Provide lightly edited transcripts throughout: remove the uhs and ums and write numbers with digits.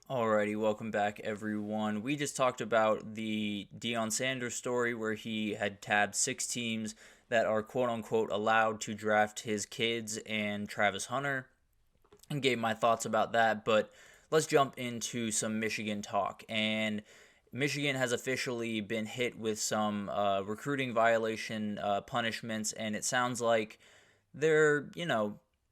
Alrighty, welcome back, everyone. We just talked about the Deion Sanders story where he had tabbed 6 teams that are quote unquote allowed to draft his kids and Travis Hunter, and gave my thoughts about that. But let's jump into some Michigan talk. And Michigan has officially been hit with some recruiting violation punishments, and it sounds like they're,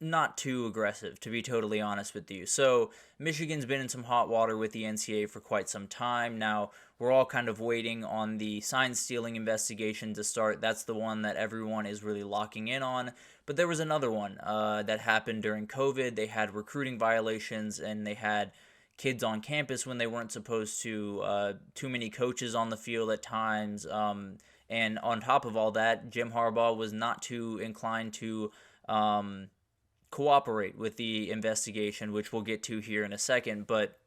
not too aggressive, to be totally honest with you. So, Michigan's been in some hot water with the NCAA for quite some time. Now, we're all kind of waiting on the sign stealing investigation to start. That's the one that everyone is really locking in on. But there was another one that happened during COVID. They had recruiting violations and they had kids on campus when they weren't supposed to, too many coaches on the field at times. And on top of all that, Jim Harbaugh was not too inclined to cooperate with the investigation, which we'll get to here in a second. But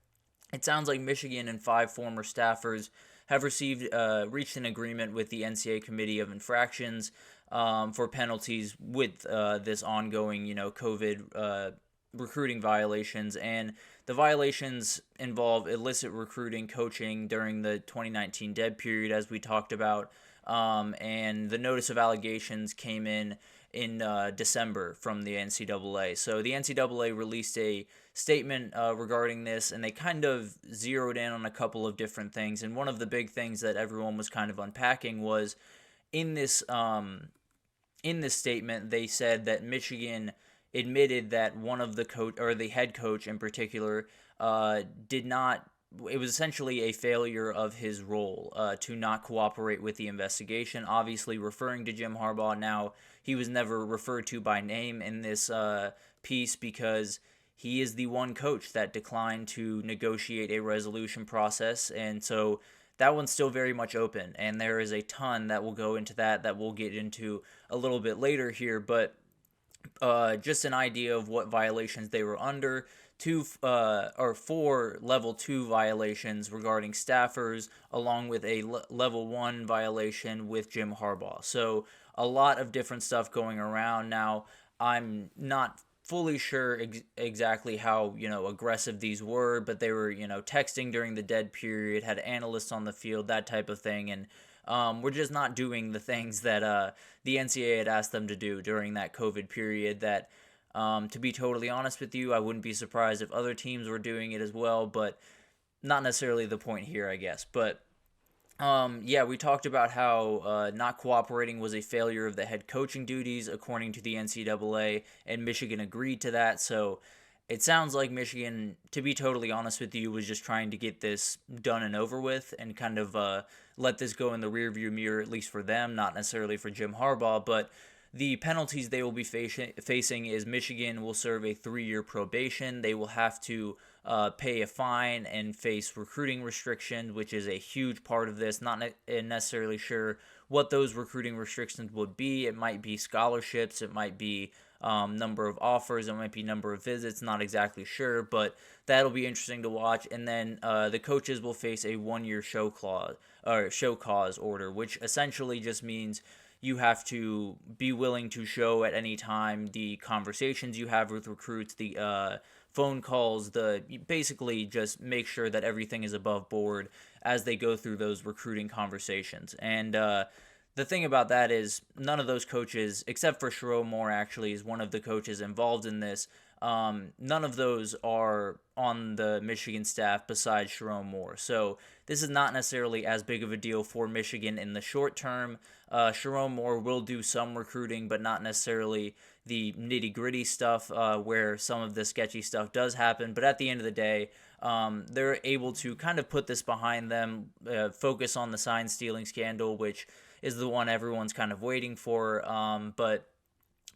it sounds like Michigan and 5 former staffers have reached an agreement with the NCAA Committee of Infractions for penalties with this ongoing, COVID recruiting violations. And the violations involve illicit recruiting, coaching during the 2019 dead period, as we talked about. And the notice of allegations came in December from the NCAA. So the NCAA released a statement regarding this, and they kind of zeroed in on a couple of different things. And one of the big things that everyone was kind of unpacking was in this statement, they said that Michigan admitted that one of the coach or the head coach in particular did not. It was essentially a failure of his role to not cooperate with the investigation. Obviously, referring to Jim Harbaugh. Now, he was never referred to by name in this piece because he is the one coach that declined to negotiate a resolution process, and so that one's still very much open. And there is a ton that will go into that we'll get into a little bit later here, but just an idea of what violations they were under. 4 level 2 violations regarding staffers, along with a level 1 violation with Jim Harbaugh. So a lot of different stuff going around. Now, I'm not fully sure exactly how aggressive these were, but they were texting during the dead period, had analysts on the field, that type of thing, and we're just not doing the things that the NCAA had asked them to do during that COVID period. That, to be totally honest with you, I wouldn't be surprised if other teams were doing it as well, but not necessarily the point here, I guess. But yeah, we talked about how not cooperating was a failure of the head coaching duties, according to the NCAA, and Michigan agreed to that. So it sounds like Michigan, to be totally honest with you, was just trying to get this done and over with and kind of let this go in the rearview mirror, at least for them, not necessarily for Jim Harbaugh. But the penalties they will be facing is Michigan will serve a 3-year probation. They will have to pay a fine and face recruiting restrictions, which is a huge part of this. Not necessarily sure what those recruiting restrictions would be. It might be scholarships. It might be number of offers. It might be number of visits. Not exactly sure, but that'll be interesting to watch. And then the coaches will face a 1-year show cause order, which essentially just means you have to be willing to show at any time the conversations you have with recruits, the phone calls, the basically just make sure that everything is above board as they go through those recruiting conversations. And the thing about that is none of those coaches, except for Sharon Moore, actually is one of the coaches involved in this. None of those are on the Michigan staff besides Sharon Moore. So this is not necessarily as big of a deal for Michigan in the short term. Sharon Moore will do some recruiting, but not necessarily the nitty-gritty stuff where some of the sketchy stuff does happen. But at the end of the day, they're able to kind of put this behind them, focus on the sign stealing scandal, which is the one everyone's kind of waiting for. But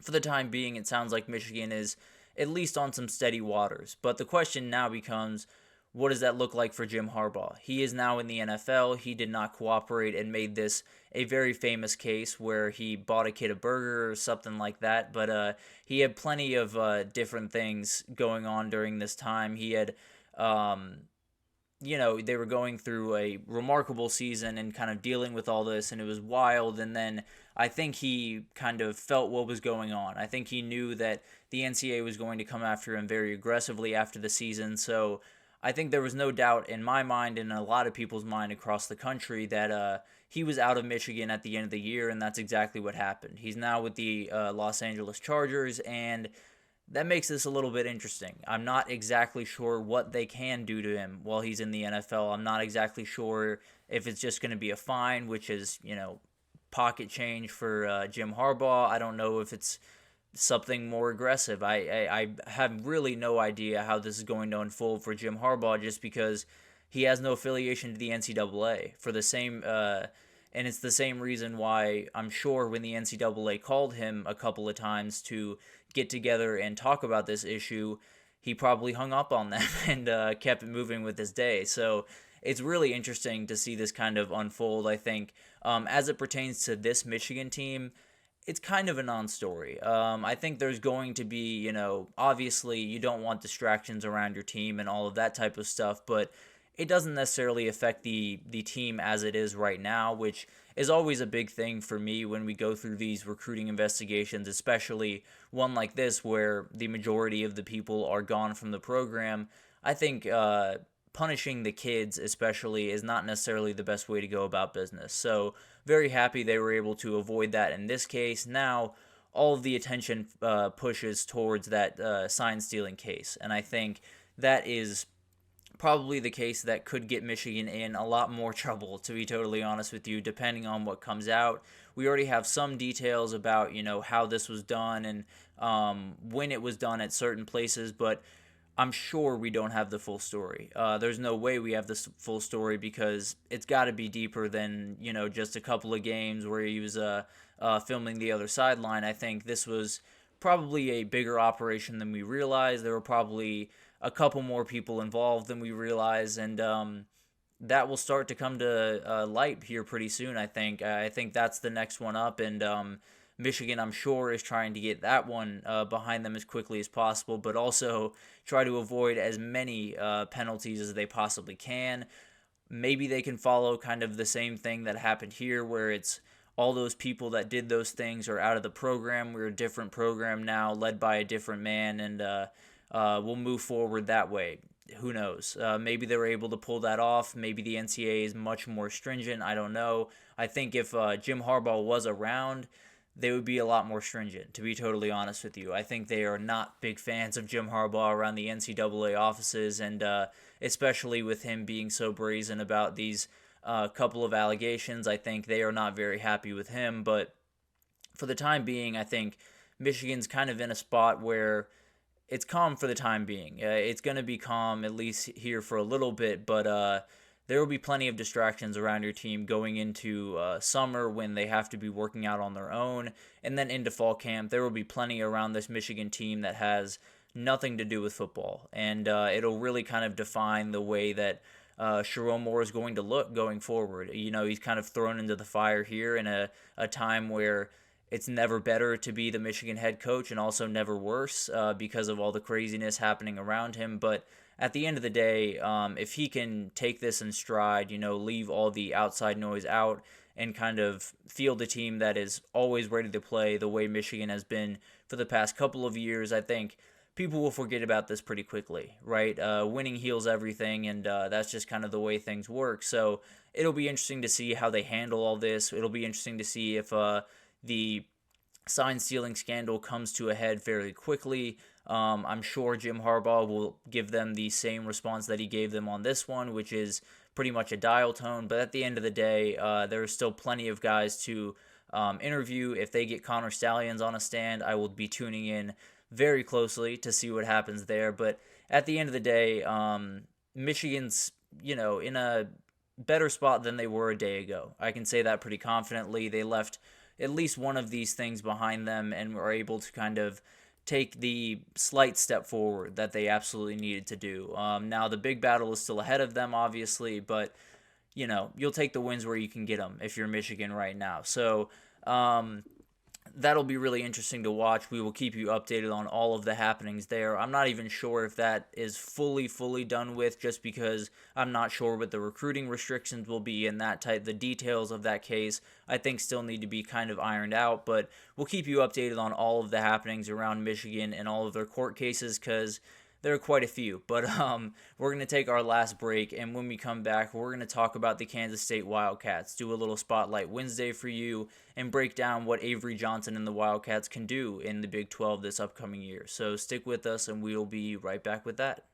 for the time being, it sounds like Michigan is at least on some steady waters. But the question now becomes, what does that look like for Jim Harbaugh? He is now in the NFL. He did not cooperate and made this a very famous case where he bought a kid a burger or something like that. But he had plenty of different things going on during this time. He had they were going through a remarkable season and kind of dealing with all this, and it was wild. And then I think he kind of felt what was going on. I think he knew that the NCAA was going to come after him very aggressively after the season. So I think there was no doubt in my mind and a lot of people's mind across the country that he was out of Michigan at the end of the year, and that's exactly what happened. He's now with the Los Angeles Chargers, and that makes this a little bit interesting. I'm not exactly sure what they can do to him while he's in the NFL. I'm not exactly sure if it's just going to be a fine, which is, pocket change for Jim Harbaugh. I don't know if it's something more aggressive. I have really no idea how this is going to unfold for Jim Harbaugh just because he has no affiliation to the NCAA for the same and it's the same reason why I'm sure when the NCAA called him a couple of times to get together and talk about this issue, he probably hung up on them and kept moving with his day. So it's really interesting to see this kind of unfold, I think. As it pertains to this Michigan team, it's kind of a non-story. I think there's going to be, obviously you don't want distractions around your team and all of that type of stuff, but it doesn't necessarily affect the team as it is right now, which is always a big thing for me when we go through these recruiting investigations, especially one like this where the majority of the people are gone from the program. I think punishing the kids especially is not necessarily the best way to go about business. So very happy they were able to avoid that in this case. Now all of the attention pushes towards that sign stealing case, and I think that is probably the case that could get Michigan in a lot more trouble, to be totally honest with you, depending on what comes out. We already have some details about, how this was done and when it was done at certain places, but I'm sure we don't have the full story. There's no way we have the full story because it's got to be deeper than, just a couple of games where he was filming the other sideline. I think this was probably a bigger operation than we realized. There were probably a couple more people involved than we realize, and that will start to come to light here pretty soon, I think. I think that's the next one up, and Michigan, I'm sure, is trying to get that one behind them as quickly as possible, but also try to avoid as many penalties as they possibly can. Maybe they can follow kind of the same thing that happened here, where it's all those people that did those things are out of the program. We're a different program now, led by a different man, and we'll move forward that way. Who knows? Maybe they were able to pull that off. Maybe the NCAA is much more stringent. I don't know. I think if Jim Harbaugh was around, they would be a lot more stringent, to be totally honest with you. I think they are not big fans of Jim Harbaugh around the NCAA offices, and especially with him being so brazen about these couple of allegations, I think they are not very happy with him. But for the time being, I think Michigan's kind of in a spot where it's calm for the time being. It's going to be calm, at least here for a little bit, but there will be plenty of distractions around your team going into summer when they have to be working out on their own, and then into fall camp. There will be plenty around this Michigan team that has nothing to do with football, and it'll really kind of define the way that Sharon Moore is going to look going forward. He's kind of thrown into the fire here in a time where it's never better to be the Michigan head coach and also never worse because of all the craziness happening around him. But at the end of the day, if he can take this in stride, leave all the outside noise out and kind of field a team that is always ready to play the way Michigan has been for the past couple of years, I think people will forget about this pretty quickly, right? Winning heals everything, and that's just kind of the way things work. So it'll be interesting to see how they handle all this. It'll be interesting to see if the sign stealing scandal comes to a head fairly quickly. I'm sure Jim Harbaugh will give them the same response that he gave them on this one, which is pretty much a dial tone. But at the end of the day, there are still plenty of guys to interview. If they get Connor Stallions on a stand, I will be tuning in very closely to see what happens there. But at the end of the day, Michigan's, in a better spot than they were a day ago. I can say that pretty confidently. They left at least one of these things behind them and were able to kind of take the slight step forward that they absolutely needed to do. Now, the big battle is still ahead of them, obviously, but, you'll take the wins where you can get them if you're Michigan right now. So that'll be really interesting to watch. We will keep you updated on all of the happenings there. I'm not even sure if that is fully done with, just because I'm not sure what the recruiting restrictions will be and the details of that case I think still need to be kind of ironed out, but we'll keep you updated on all of the happenings around Michigan and all of their court cases, because there are quite a few. But we're going to take our last break, and when we come back, we're going to talk about the Kansas State Wildcats, do a little Spotlight Wednesday for you, and break down what Avery Johnson and the Wildcats can do in the Big 12 this upcoming year. So stick with us, and we'll be right back with that.